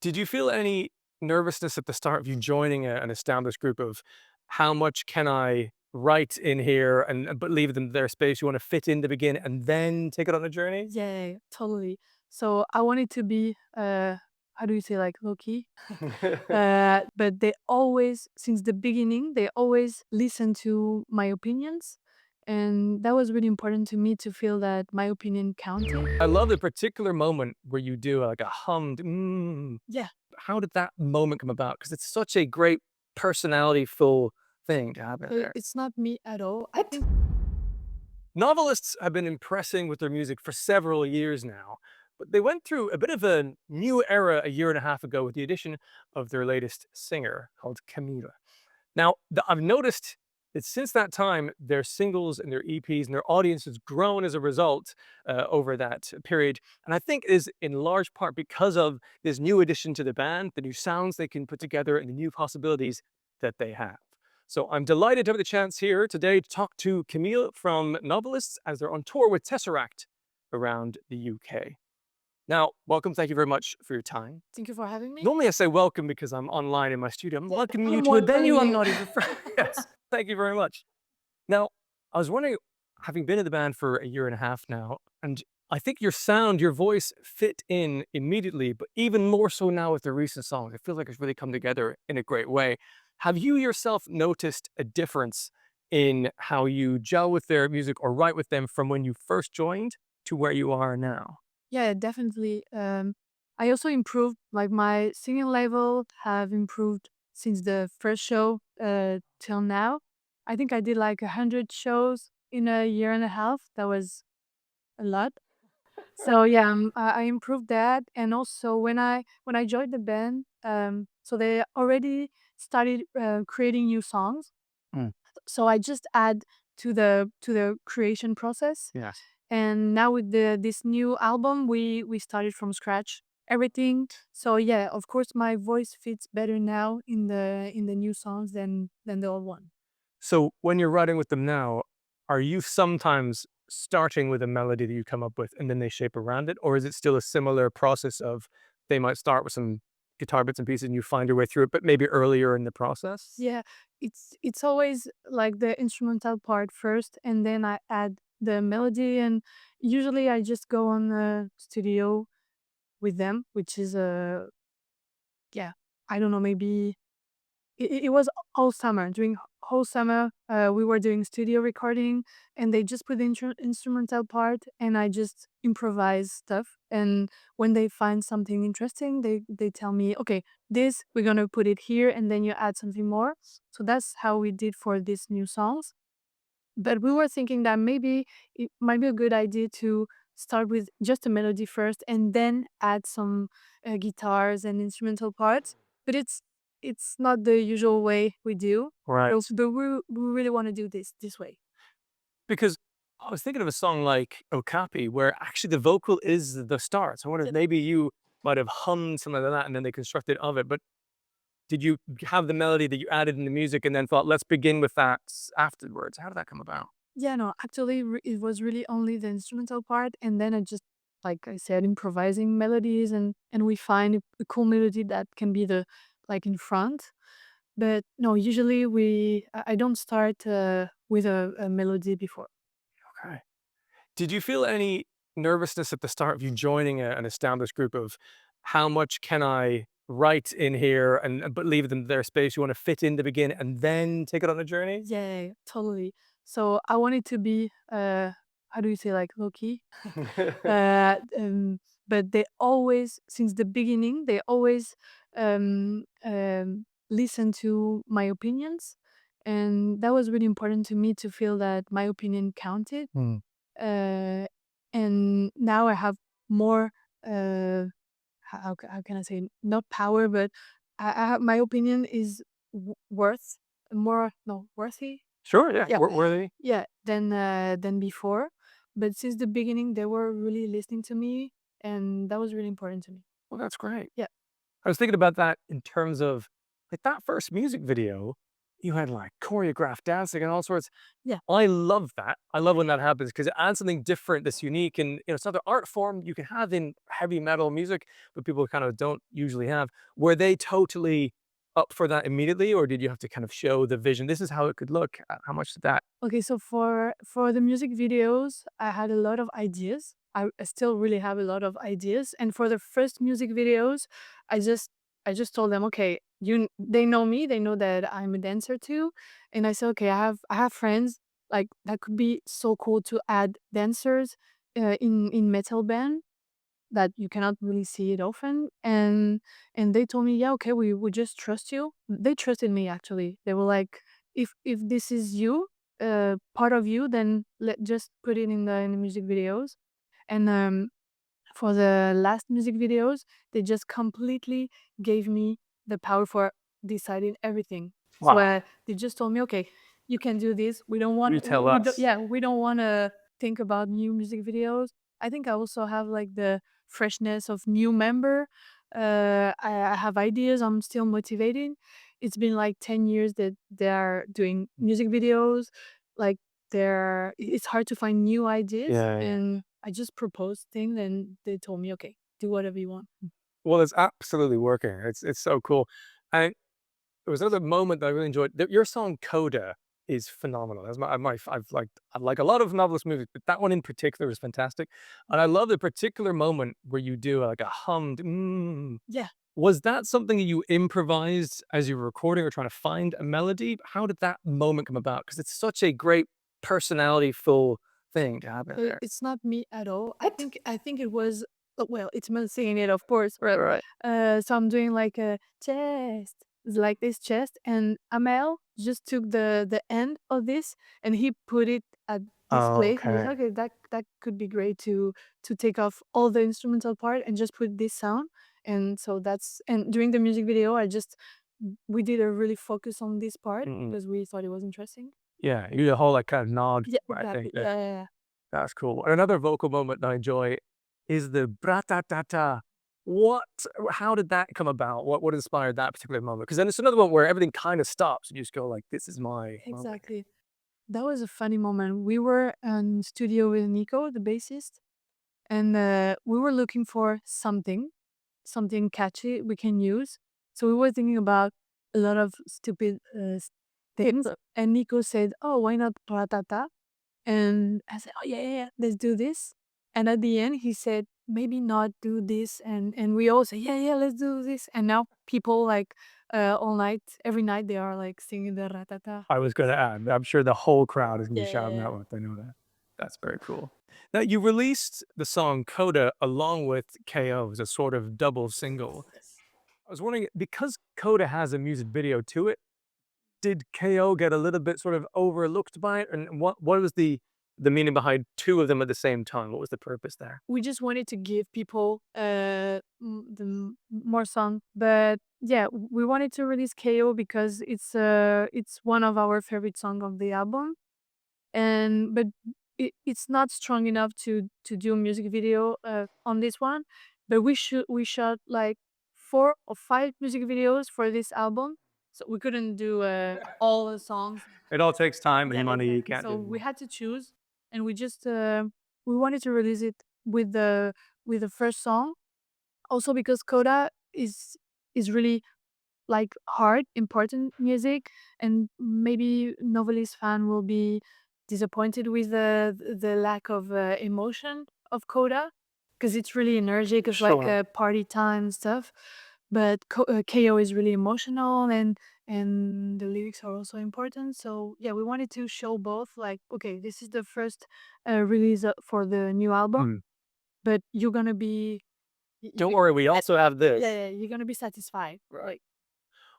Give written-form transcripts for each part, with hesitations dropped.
Did you feel any nervousness at the start of you joining an established group of how much can I write in here and but leave them their space? You want to fit in to begin and then take it on a journey? Yeah, totally. So I wanted to be, how do you say, like low key? But they always, since the beginning, they always listen to my opinions. And that was really important to me to feel that my opinion counted. I love the particular moment where you do like a hummed. Yeah, How did that moment come about? Because it's such a great personality full thing to have in there. it's not me at all. I What? think, Novelists have been impressing with their music for several years now, but they went through a bit of a new era a year and a half ago with the addition of their latest singer called Camille. Now, I've noticed that since that time, their singles and their EPs and their audience has grown as a result over that period. And I think it is in large part because of this new addition to the band, the new sounds they can put together, and the new possibilities that they have. So I'm delighted to have the chance here today to talk to Camille from Novelists as they're on tour with Tesseract around the UK. Now, welcome. Thank you very much for your time. thank you for having me. Normally I say welcome because I'm online in my studio. I'm welcoming you I'm to a venue welcoming I'm you. not even from. Yes, thank you very much. Now, I was wondering, having been in the band for a year and a half now, and I think your sound, your voice fit in immediately, but even more so now with the recent songs. It feels like it's really come together in a great way. Have you yourself noticed a difference in how you gel with their music or write with them from when you first joined to where you are now? Yeah, definitely. I also improved, like my singing level have improved since the first show till now. I think I did like 100 shows in a year and a half. That was a lot. So yeah, I improved that, and also when I joined the band, so they already started creating new songs. Mm, So I just add to the creation process. yes. And now with this new album, we started from scratch everything. So yeah, of course my voice fits better now in the new songs than the old one. So when you're writing with them now, are you sometimes starting with a melody that you come up with and then they shape around it? Or is it still a similar process of they might start with some guitar bits and pieces and you find your way through it, but maybe earlier in the process? Yeah, it's always like the instrumental part first, and then I add the melody. And usually I just go on the studio with them, which is yeah, I don't know, maybe it was all summer. During whole summer, we were doing studio recording, and they just put the instrumental part, and I just improvise stuff. And when they find something interesting, they tell me, okay, this we're gonna put it here, and then you add something more. So that's how we did for these new songs. But we were thinking that maybe it might be a good idea to start with just a melody first, and then add some guitars and instrumental parts. But it's not the usual way we do. Right. But we really want to do this way. Because I was thinking of a song like Okapi, where actually the vocal is the start. So I wonder if Yeah. maybe you might have hummed something like that and then they constructed of it. But did you have the melody that you added in the music and then thought, let's begin with that afterwards? How did that come about? Yeah, no, actually, it was really only the instrumental part, and then I just, like I said, improvising melodies, and we find a cool melody that can be the like in front. But no, usually I don't start with a melody before. Okay. Did you feel any nervousness at the start of you joining an established group of how much can I write in here and but leave them their space? You want to fit in to begin and then take it on a journey? Yeah, totally. So I wanted to be, how do you say, like low key? Uh, um, but they always, since the beginning, they always listen to my opinions, and that was really important to me to feel that my opinion counted. Hmm. Uh, and now I have more. How can I say, not power, but I have, my opinion is worth more, no, worthy. Sure, yeah. Yeah, Worthy. yeah, than before. But since the beginning, they were really listening to me, and that was really important to me. Well, that's great. Yeah. I was thinking about that in terms of like that first music video. you had like choreographed dancing and all sorts. Yeah. I love that. I love when that happens because it adds something different that's unique and it's another art form you can have in heavy metal music, but people kind of don't usually have. Were they totally up for that immediately, or did you have to kind of show the vision? This is how it could look. How much did that? Okay, so for the music videos, I had a lot of ideas. I still really have a lot of ideas. And for the first music videos, I just told them, okay, they know me, they know that I'm a dancer too. And I said, okay, I have friends like that could be so cool to add dancers in metal band that you cannot really see it often. And they told me, yeah, okay, we would just trust you. They trusted me actually. They were like, if this is you, part of you, then let just put it in the music videos. And for the last music videos, they just completely gave me the power for deciding everything. So Wow. they just told me, okay, you can do this. We don't You want, tell us. yeah, we don't want to think about new music videos. I think I also have like the freshness of new member. I have ideas. I'm still motivating. It's been like 10 years that they are doing music videos. Like it's hard to find new ideas, Yeah, yeah. and I just proposed things and they told me, "Okay, do whatever you want." Well, it's absolutely working. It's so cool. And there was another moment that I really enjoyed. Your song "Coda" is phenomenal. That's I've like a lot of novelist movies, but that one in particular is fantastic. And I love the particular moment where you do like a hummed. Yeah. Was that something that you improvised as you were recording or trying to find a melody? How did that moment come about? Because it's such a great personality-full thing to have in there. It's not me at all. What? I think it was well, it's me singing it, of course, right? Right. So I'm doing like a chest, it's like this chest, and Amel just took the end of this and he put it at this Oh, place. And he said, okay. okay, that could be great to take off all the instrumental part and just put this sound. And so that's and during the music video, we did a really focus on this part Mm-mm. because we thought it was interesting. Yeah, you do the whole like kind of nod. Yeah, I exactly. think that Yeah, yeah, yeah. that's cool. And another vocal moment that I enjoy is the bra-ta-ta-ta. What how did that come about? What inspired that particular moment? Because then it's another one where everything kind of stops and you just go like, "This is my moment." Exactly. That was a funny moment. We were in studio with Nico, the bassist, and we were looking for something catchy we can use. So we were thinking about a lot of stupid things. And Nico said, "Oh, why not ratata?" And I said, "Oh yeah, yeah, yeah, let's do this." And at the end, he said, "Maybe not do this." And we all say, "Yeah, yeah, let's do this." And now people like all night, every night, they are like singing the ratata. I was gonna add, I'm sure the whole crowd is gonna be Yeah, yeah, shouting yeah. that one. I know that. That's very cool. Now you released the song "Coda" along with KO as a sort of double single. Yes. I was wondering, because Coda has a music video to it, did KO get a little bit sort of overlooked by it? And what was the meaning behind 2 of them at the same time? What was the purpose there? We just wanted to give people more song, but yeah, we wanted to release KO because it's one of our favorite song of the album. And but it's not strong enough to do a music video on this one. But we shot like 4 or 5 music videos for this album, so we couldn't do all the songs. It all takes time Yeah, and money, you exactly. can't So do we had to choose, and we wanted to release it with the first song. Also because Coda is really like hard, important music, and maybe Novelist fan will be disappointed with the lack of emotion of Coda because it's really energetic. It's like Sure. a party time stuff, but KO is really emotional and the lyrics are also important. So yeah, we wanted to show both. Like, okay, this is the first release for the new album, Mm. but you're gonna be Don't worry, we also have yeah, this. yeah, you're gonna be satisfied. Right. Like,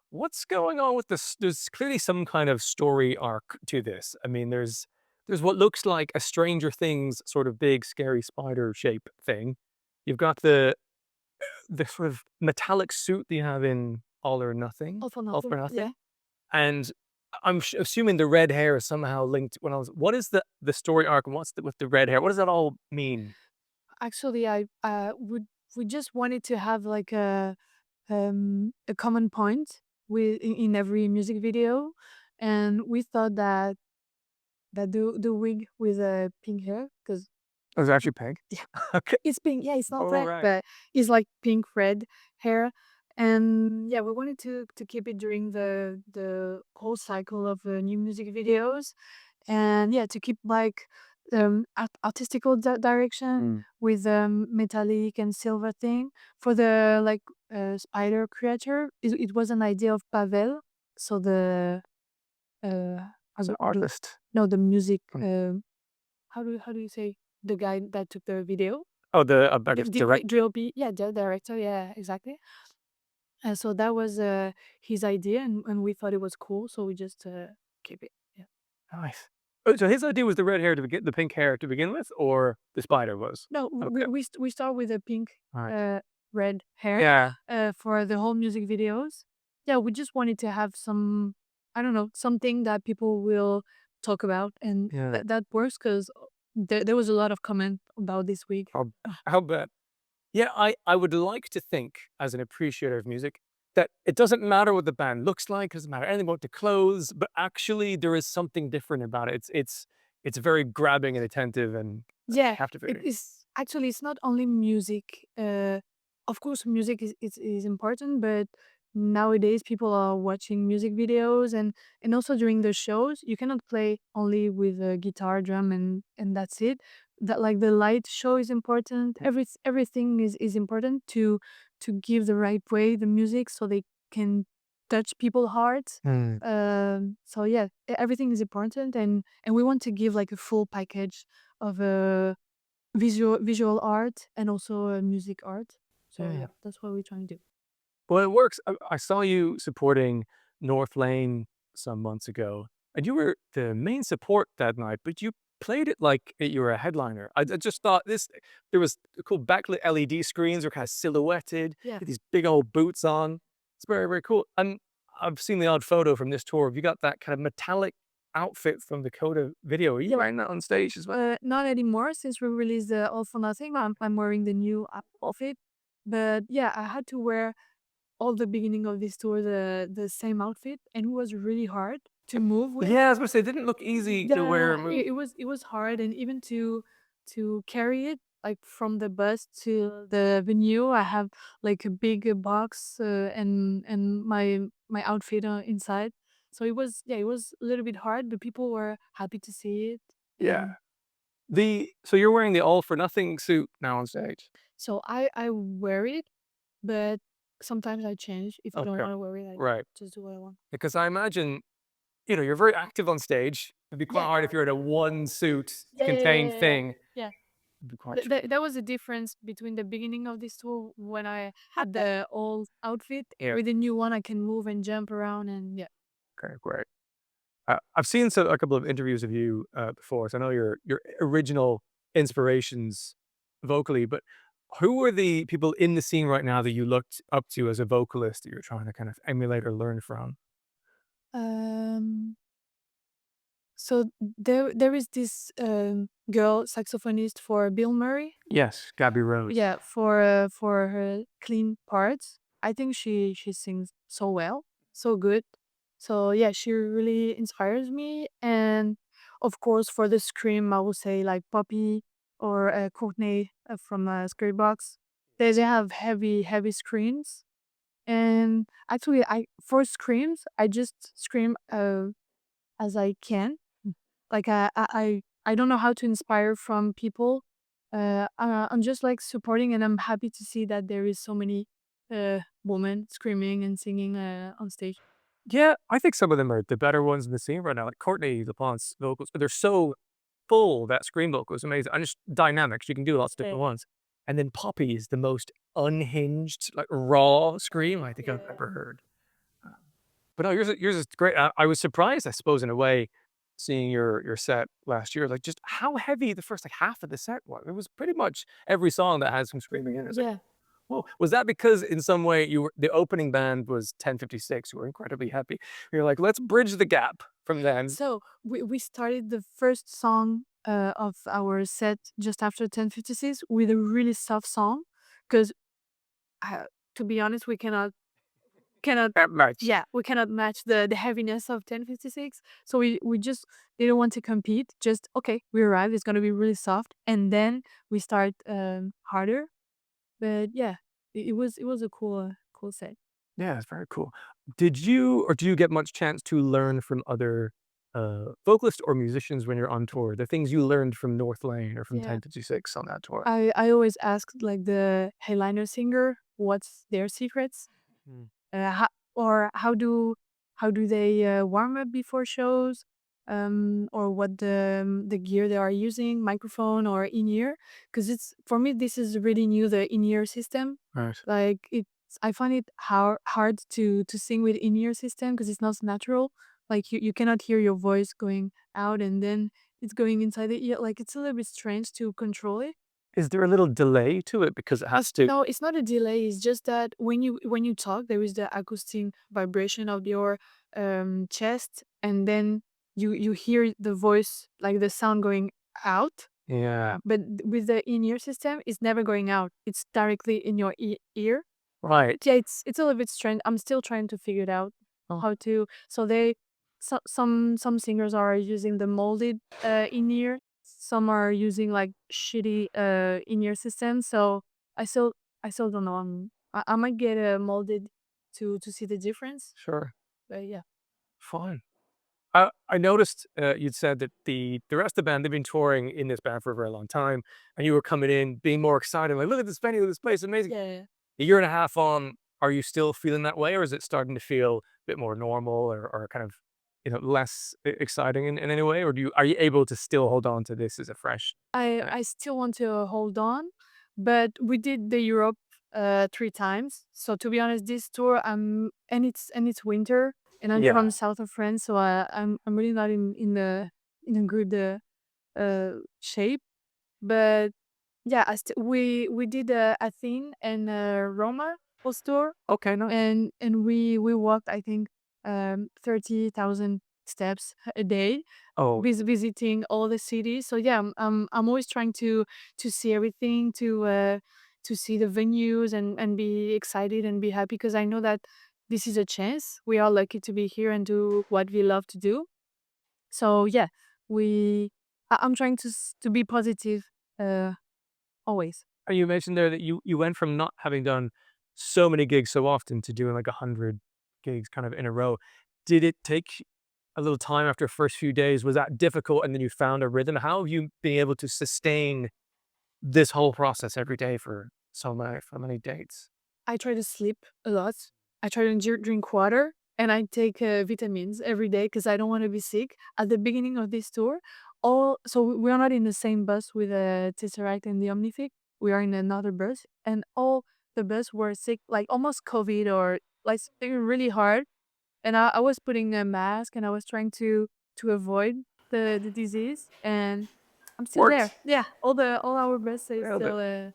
What's going on with this? There's clearly some kind of story arc to this. I mean, there's what looks like a Stranger Things sort of big scary spider shape thing. You've got the sort of metallic suit that you have in All or Nothing, all for All for nothing. Yeah. Nothing, and I'm assuming the red hair is somehow linked. When I was, what is the story arc? And what's with the red hair? What does that all mean? Actually, I would we just wanted to have like a common point in every music video, and we thought that the wig with a pink hair, because Oh, it was actually pink? yeah, Okay. it's pink. Yeah, it's not All black, right. but it's like pink red hair. And yeah, we wanted to keep it during the whole cycle of new music videos, and yeah, to keep like artistical direction Mm. with metallic and silver thing for the like spider creature. It was an idea of Pavel, so uh As an the artist. no, the music Mm. how do you say, the guy that took the video, Oh, I the guess direct. drill beat, yeah, the director, yeah, exactly. And so that was his idea, and we thought it was cool, so we just keep it. Yeah. Nice. Oh, so his idea was the red hair to begin the pink hair to begin with, or the spider was? No, Okay. we start with a pink, All right. uh, red hair, Yeah. for the whole music videos. Yeah, we just wanted to have some, I don't know, something that people will talk about, and Yeah. that works because there was a lot of comment about this week. I'll bet. Yeah, I would like to think, as an appreciator of music, that it doesn't matter what the band looks like, it doesn't matter anything about the clothes, but actually there is something different about it. It's very grabbing and attentive and Yeah, it captivating. is actually, it's not only music. Of course, music is important, but nowadays people are watching music videos, and also during the shows, you cannot play only with a guitar, drum, and that's it. That like the light show is important. Everything is important to give the right way the music so they can touch people's hearts. Mm. So yeah, everything is important, and we want to give like a full package of visual art and also music art. So Yeah. yeah, that's what we're trying to do. Well, it works. I saw you supporting North Lane some months ago, and you were the main support that night, but you played it like you were a headliner. I just thought this there was cool backlit LED screens were kind of silhouetted, Yeah. with these big old boots on. It's very, very cool. And I've seen the odd photo from this tour. Have you got that kind of metallic outfit from the Coda video? Are you wearing that on stage as well? Not anymore since we released the All for Nothing. I'm wearing the new outfit, but yeah, I had to wear all the beginning of this tour the same outfit, and it was really hard to move with. Yeah, I was gonna say it didn't look easy to wear Yeah, and move. it was hard, and even to carry it like from the bus to the venue, I have like a big box and my outfit inside. So it was, yeah, it was a little bit hard, but people were happy to see it, Yeah. and So you're wearing the all for nothing suit now on stage. so I wear it, but sometimes I change. If I don't Okay. want to wear it, I Right. just do what I want. Because I imagine, you're very active on stage. It'd be quite Yeah, hard if you're in a one suit yeah, yeah, yeah, contained yeah, yeah. thing. Yeah. It'd be quite That was the difference between the beginning of this tour when I had the old outfit. yeah. With the new one, I can move and jump around, and yeah. Okay, great. I've seen a couple of interviews of you before, so I know your original inspirations vocally, but who are the people in the scene right now that you looked up to as a vocalist that you're trying to kind of emulate or learn from? Um, so there is this girl saxophonist for Bill Murray. Yes, Gabby Rose. Yeah, for her clean parts. I think she sings so well, so good. So yeah, she really inspires me. And of course, for the scream, I would say like Poppy or Courtney from Spirit Box. They have heavy screams. And actually, I for screams, I just scream as I can. Like I don't know how to inspire from people. I'm just like supporting, and I'm happy to see that there is so many women screaming and singing on stage. Yeah, I think some of them are the better ones in the scene right now. Like Courtney LaPlante's vocals, they're so full. That scream vocal is amazing and just dynamic. She can do lots of Yeah, different ones. And then Poppy is the most unhinged, like raw scream I think I've yeah, ever heard. But no, yours is great. I was surprised, I suppose, in a way, seeing your set last year. Like just how heavy the first like half of the set was. It was pretty much every song that has some screaming in it. It's like, yeah. well, was that because in some way you were the opening band was 1056, you were incredibly happy. You're like, let's bridge the gap from then. So we started the first song of our set just after 10:56 with a really soft song, because to be honest, we cannot cannot That much. yeah, we cannot match the heaviness of 1056. So we just didn't want to compete. Just okay, we arrived. It's gonna be really soft, and then we start harder. But yeah, it was a cool set. Yeah, it's very cool. Did you or do you get much chance to learn from other, vocalists or musicians when you're on tour? The things you learned from North Lane or from Yeah, 1056 on that tour? I always ask like the headliner singer what's their secrets. Mm. Or how do they warm up before shows, or what the gear they are using, microphone or in ear, because it's for me this is really new, the in ear system. Right. Like it's I find it hard to sing with in ear system because it's not natural. Like you cannot hear your voice going out and then it's going inside the ear. Like it's a little bit strange to control it. Is there a little delay to it because it has to. No, it's not a delay. It's just that when you talk, there is the acoustic vibration of your chest, and then you hear the voice, like the sound going out. Yeah. But with the in-ear system, it's never going out. It's directly in your ear. Right. Yeah, it's a little bit strange. I'm still trying to figure it out Oh, how to. Some singers are using the molded in-ear. Some are using like shitty in-ear systems. So I still I still don't know. I might get molded to see the difference. sure. But yeah. Fine. I noticed, you'd said that the rest of the band, they've been touring in this band for a very long time, and you were coming in being more excited, like, "Look at this venue, look at this place, amazing." Yeah, yeah. A year and a half on, are you still feeling that way, or is it starting to feel a bit more normal or kind of, less exciting in any way? Or are you able to still hold on to this as a fresh kinda. I still want to hold on, but we did the Europe 3 times. So to be honest, this tour and it's winter, and I'm Yeah. from south of France, so I'm really not in a good shape. But yeah, we did Athens and Roma post tour, Okay, nice. and we walked I think 30,000 steps a day Oh, visiting all the cities. So yeah, I'm always trying to see everything, to see the venues and be excited and be happy because I know that this is a chance. We are lucky to be here and do what we love to do. So yeah, we I'm trying to be positive uh always. and you mentioned there that you went from not having done so many gigs so often to doing, like, 100 gigs kind of in a row. Did it take a little time after first few days? Was that difficult and then you found a rhythm? How have you been able to sustain this whole process every day for so many dates? I try to sleep a lot. I try to drink water and I take vitamins every day because I don't want to be sick. At the beginning of this tour, all so we are not in the same bus with Tesseract and the Omnific. We are in another bus, and all the bus were sick, like almost COVID or like something really hard. And I was putting a mask and I was trying to avoid the disease, and I'm still there. Worked. Yeah, all our bus is Nailed it. still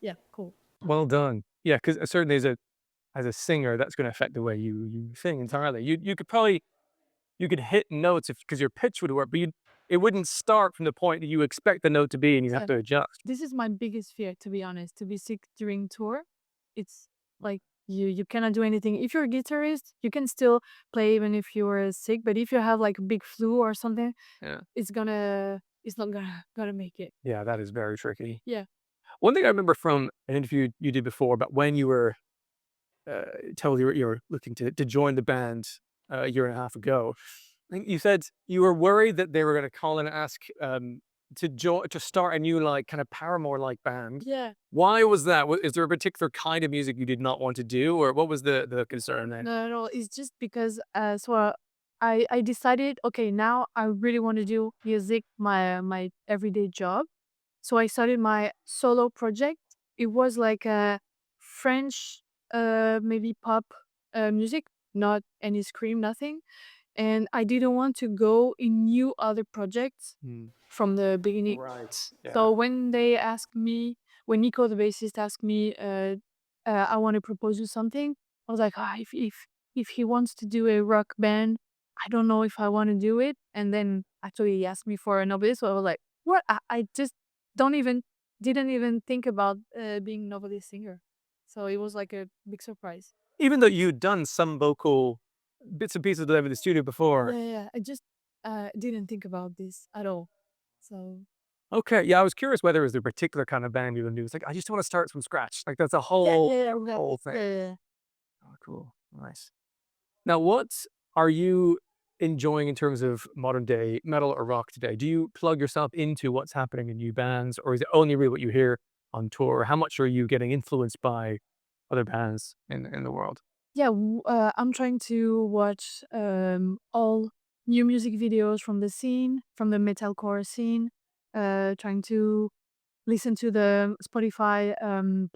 yeah, cool. Well done. Yeah, because certainly as a singer, that's gonna affect the way you sing entirely. You could probably you could hit notes if because your pitch would work, but it wouldn't start from the point that you expect the note to be, and you have Yeah. to adjust. This is my biggest fear, to be honest, to be sick during tour. It's like you cannot do anything. If you're a guitarist, you can still play even if you're sick, but if you have like a big flu or something, Yeah. it's not gonna make it. Yeah, that is very tricky. Yeah. One thing I remember from an interview you did before about when you were, uh, told you were looking to join the band, a year and a half ago. I think you said you were worried that they were gonna call and ask, to start a new, like, kind of Paramore-like band. Yeah. Why was that? Is there a particular kind of music you did not want to do, or what was the concern there? No, no, no. It's just because I decided, okay, now I really want to do music, my everyday job. So I started my solo project. It was like a French, maybe pop music, not any scream, nothing. And I didn't want to go in new other projects Hmm. from the beginning. Right. Yeah. So when Nico, the bassist, asked me, I want to propose you something, I was like, if he wants to do a rock band, I don't know if I want to do it. And then actually he asked me for a novelist, so I was like, what? I just don't even didn't even think about being novelist singer. So it was like a big surprise. Even though you'd done some vocal bits and pieces of them in the studio before. Yeah, yeah. I just didn't think about this at all. So Okay, yeah, I was curious whether it was a particular kind of band you would do. It's like, I just want to start from scratch. Like that's a yeah, whole yeah, yeah, yeah, whole thing. yeah, yeah. Oh, cool. Nice. Now, what are you enjoying in terms of modern day metal or rock today? Do you plug yourself into what's happening in new bands, or is it only really what you hear on tour? How much are you getting influenced by other bands in the world? Yeah, I'm trying to watch all new music videos from the scene, from the metalcore scene. Trying to listen to the Spotify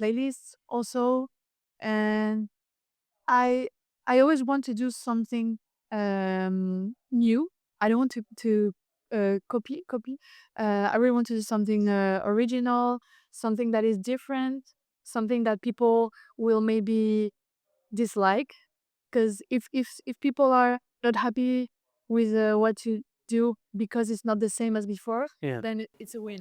playlists also, and I I always want to do something new. I don't want to copy. I really want to do something original, something that is different, something that people will maybe dislike. Because if people are not happy with what you do because it's not the same as before, Yeah. then it's a win.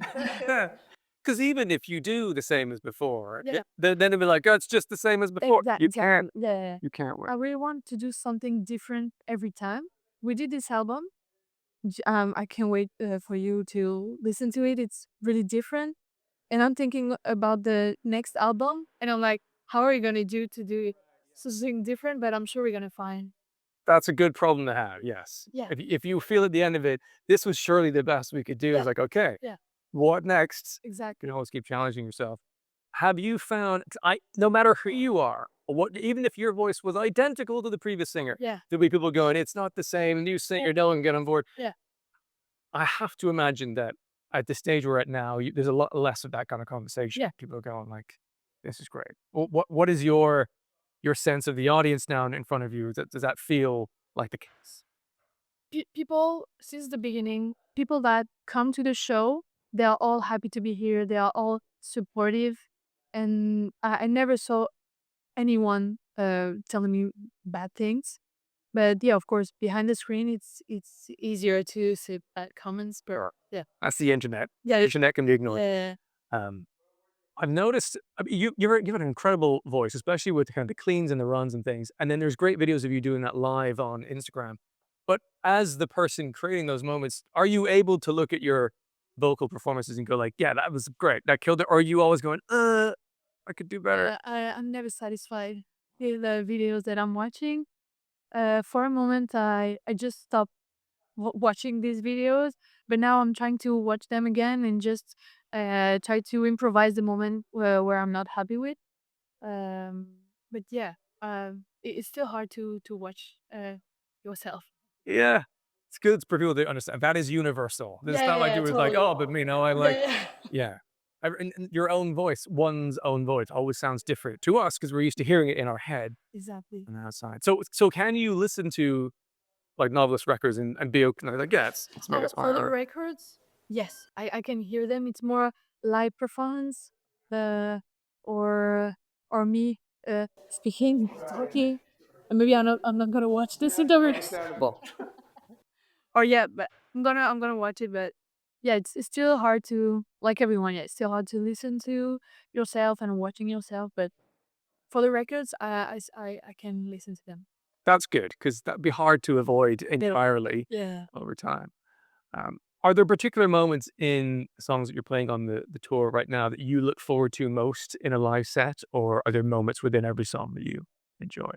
Because even if you do the same as before, Yeah, then it'll be like, oh, it's just the same as before. exactly. Yeah, You can't win. I really want to do something different every time. We did this album. I can't wait for you to listen to it. It's really different, and I'm thinking about the next album, and I'm like, how are you gonna do to do something different? But I'm sure we're gonna find. That's a good problem to have, yes. Yeah, If you feel at the end of it, this was surely the best we could do, yeah, it's like, okay, yeah, what next? You can exactly. always keep challenging yourself. Have you found, 'cause no matter who you are, or what, even if your voice was identical to the previous singer, Yeah, there'll be people going, it's not the same, new yeah, singer, no one can get on board. yeah. I have to imagine that at the stage we're at now, there's a lot less of that kind of conversation. Yeah. People are going like, this is great. What is your sense of the audience now in front of you? Does that feel like the case? People since the beginning, people that come to the show, they are all happy to be here. They are all supportive, and I never saw anyone telling me bad things. But yeah, of course, behind the screen, it's easier to see bad comments. But Sure. yeah, That's the internet. yeah, Internet can be ignored. yeah, Um, I've noticed, I mean, you have an incredible voice, especially with the kind of the cleans and the runs and things. And then there's great videos of you doing that live on Instagram. But as the person creating those moments, are you able to look at your vocal performances and go like, yeah, that was great, that killed it? Or are you always going, I could do better? I'm never satisfied with the videos that I'm watching. For a moment, I just stopped watching these videos, but now I'm trying to watch them again and just try to improvise the moment where I'm not happy with. But yeah, it's still hard to watch yourself. Yeah. It's good for people to understand. That is universal. It's Yeah, not yeah, like yeah, it was like, totally. oh, but me, no, I like, Yeah, yeah. yeah. And your own voice, one's own voice always sounds different to us because we're used to hearing it in our head Exactly. and outside. So can you listen to like novelist records and be okay? Like, yeah, it's maybe it's For fine. the Or records, yes, I can hear them. It's more live performance, uh, or or me speaking, talking. And maybe I'm not gonna watch this interview. understandable. Or yeah, but I'm gonna watch it. But yeah, it's still hard to like everyone. Yeah, it's still hard to listen to yourself and watching yourself. But for the records, I can listen to them. That's good because that'd be hard to avoid Yeah. entirely Yeah. over time. Are there particular moments in songs that you're playing on the tour right now that you look forward to most in a live set, or are there moments within every song that you enjoy?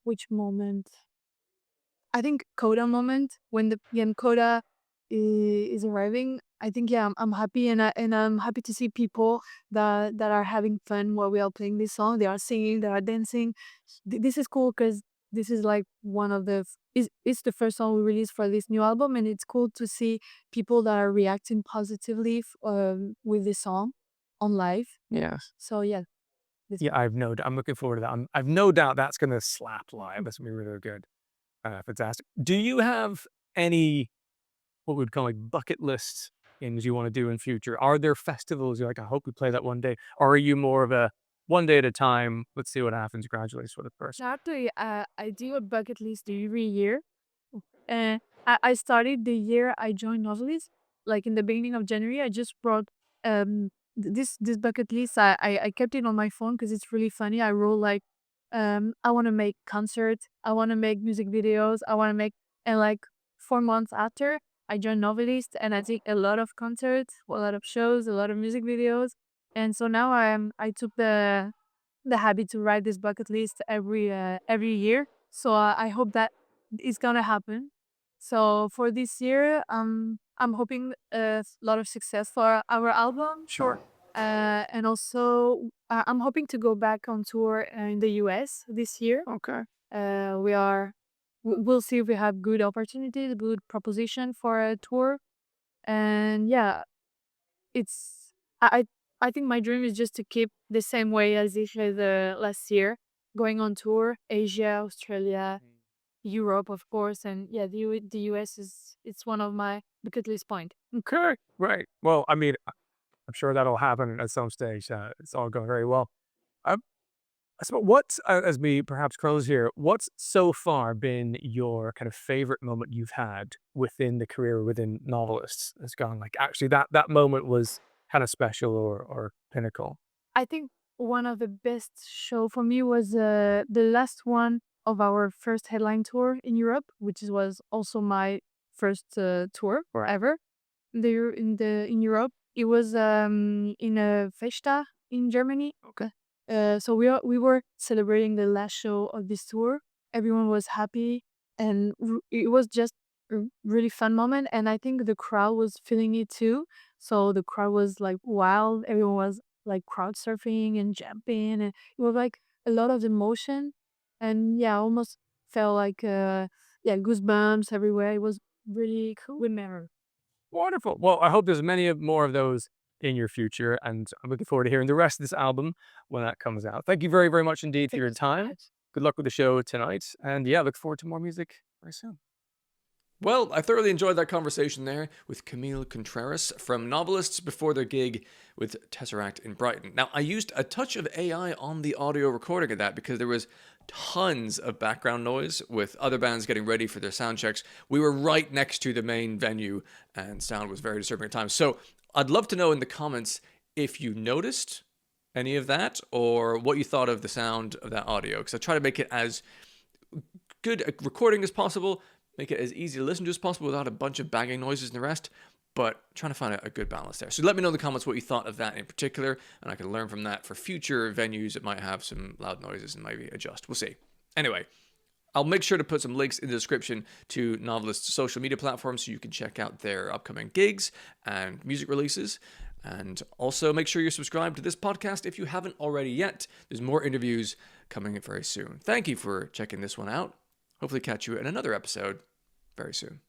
Which moment? I think coda moment when the PM coda is arriving. I think yeah, I'm happy and I'm happy to see people that are having fun while we are playing this song. They are singing, they are dancing. This is cool because this is like one of the it's the first song we released for this new album, and it's cool to see people that are reacting positively with this song on live. Yes. So yeah, this Yeah, I'm looking forward to that. I've no doubt that's gonna slap live. That's gonna be really good. Fantastic. Do you have any what we'd call like bucket list things you want to do in future? Are there festivals you're like, I hope we play that one day? Or are you more of a one day at a time, let's see what happens gradually sort of person? actually I do a bucket list every year. Uh, I started the year I joined Novelists. Like in the beginning of January, I just brought this bucket list, I kept it on my phone because it's really funny. I wrote like, I want to make concerts, I want to make music videos, I want to make, and like 4 months after, I joined Novelist and I did a lot of concerts, a lot of shows, a lot of music videos, and so now I took the habit to write this bucket list every year. So I hope that it's gonna happen. So for this year, I'm hoping a lot of success for our album. Sure. And also, I'm hoping to go back on tour in the US this year. Okay. We are, we'll see if we have good opportunities, good proposition for a tour. And yeah, it's I think my dream is just to keep the same way as it was last year, going on tour, Asia, Australia, Europe, of course, and yeah, the US is it's one of my bucket list point. Okay. Right. Well, I mean, I'm sure that'll happen at some stage. It's all going very well. Um, so what, as we perhaps close here, what's so far been your kind of favorite moment you've had within the career within Novelists? It's gone like actually that moment was kind of special or pinnacle. I think one of the best show for me was the last one of our first headline tour in Europe, which was also my first tour Right. ever in Europe. It was in a Festa in Germany. Okay. So we were celebrating the last show of this tour. Everyone was happy, and it was just a really fun moment. And I think the crowd was feeling it too. So the crowd was like wild. Everyone was like crowd surfing and jumping, and it was like a lot of emotion. And yeah, I almost felt like yeah, goosebumps everywhere. It was really cool. Remember. Wonderful. Well, I hope there's many more of those in your future, and I'm looking forward to hearing the rest of this album when that comes out. Thank you very, very much indeed for Thank your you so time. much. Good luck with the show tonight, and yeah, look forward to more music very soon. Well, I thoroughly enjoyed that conversation there with Camille Contréras from Novelists before their gig with Tesseract in Brighton. Now, I used a touch of AI on the audio recording of that because there was tons of background noise with other bands getting ready for their sound checks. We were right next to the main venue and sound was very disturbing at times. So I'd love to know in the comments if you noticed any of that or what you thought of the sound of that audio, because I try to make it as good a recording as possible, make it as easy to listen to as possible without a bunch of banging noises and the rest, but trying to find a good balance there. So let me know in the comments what you thought of that in particular, and I can learn from that for future venues that might have some loud noises and maybe adjust. We'll see. Anyway, I'll make sure to put some links in the description to Novelists' social media platforms so you can check out their upcoming gigs and music releases. And also make sure you're subscribed to this podcast if you haven't already yet. There's more interviews coming very soon. Thank you for checking this one out. Hopefully catch you in another episode very soon.